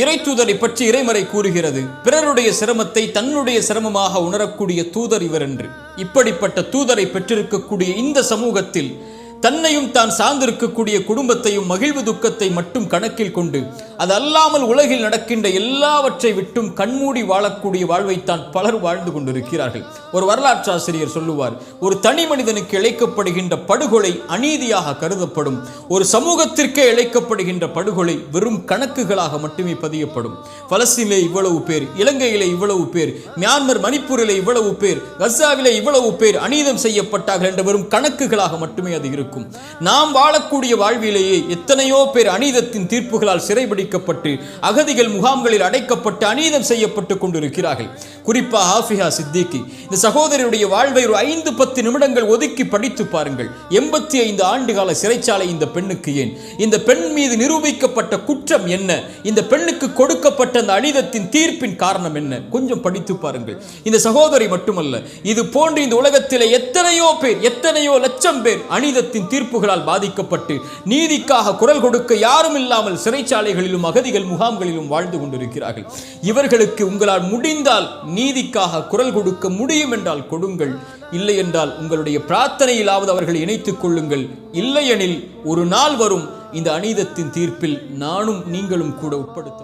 இறை தூதரை பற்றி இறைமறை கூறுகிறது, பிறருடைய சிரமத்தை தன்னுடைய சிரமமாக உணரக்கூடிய தூதர் இவர் என்று. இப்படிப்பட்ட தூதரை பெற்றிருக்கக்கூடிய இந்த சமூகத்தில் தன்னையும் தான் சார்ந்திருக்கக்கூடிய குடும்பத்தையும் மகிழ்வு துக்கத்தை மட்டும் கணக்கில் கொண்டு அது அல்லாமல் உலகில் நடக்கின்ற எல்லாவற்றை விட்டும் கண்மூடி வாழக்கூடிய வாழ்வைத்தான் பலர் வாழ்ந்து கொண்டிருக்கிறார்கள். ஒரு வரலாற்று ஆசிரியர் சொல்லுவார், ஒரு தனி மனிதனுக்கு இழைக்கப்படுகின்ற படுகொலை அநீதியாக கருதப்படும், ஒரு சமூகத்திற்கே இழைக்கப்படுகின்ற படுகொலை வெறும் கணக்குகளாக மட்டுமே பதியப்படும். பலஸ்தீனிலே இவ்வளவு பேர், இலங்கையிலே இவ்வளவு பேர், மியான்மர் மணிப்பூரிலே இவ்வளவு பேர், கசாவிலே இவ்வளவு பேர் அநீதம் செய்யப்பட்டார்கள் என்ற வெறும் கணக்குகளாக மட்டுமே அது இருக்கும். நாம் வாழக்கூடிய வாழ்விலேயே எத்தனையோ பேர் அநீதத்தின் தீர்ப்புகளால் சிறைபிடிக்கப்பட்டு அகதிகள் முகாம்களில் அடைக்கப்பட்டு அநீதம் செய்யப்பட்டு கொண்டிருக்கிறார்கள். குறிப்பாக ஆஃபியா சித்திகி இந்த சகோதரருடைய வாழ்வை ஒரு 5-10 நிமிடங்கள் ஒதுக்கி படித்து பாருங்கள். 85 ஆண்டுகால சிறைச்சாலை இந்த பெண்ணுக்கு ஏன்? இந்த பெண் மீது நிரூபிக்கப்பட்ட குற்றம் என்ன? இந்த பெண்ணுக்கு கொடுக்கப்பட்ட அந்த அநீதத்தின் தீர்ப்பின் காரணம் என்ன? கொஞ்சம் படித்து பாருங்கள். இந்த சகோதரி மட்டுமல்ல, இது போன்று இந்த உலகத்திலே எத்தனையோ பேர், எத்தனையோ லட்சம் பேர் அநீதத்தின் தீர்ப்புகளால் பாதிக்கப்பட்டு நீதிக்காக குரல் கொடுக்க யாரும் இல்லாமல் சிறைச்சாலைகளிலும் அகதிகள் முகாம்களிலும் வாழ்ந்து கொண்டிருக்கிறார்கள். இவர்களுக்கு உங்களால் முடிந்தால் நீதிக்காக குரல் கொடுக்க முடியும் என்றால் கொடுங்கள், இல்லை என்றால் உங்களுடைய பிரார்த்தனையிலாவது அவர்களை இணைத்துக் கொள்ளுங்கள். இல்லையெனில் ஒரு நாள் வரும், இந்த அநீதத்தின் தீர்ப்பில் நானும் நீங்களும் கூட உட்படுத்த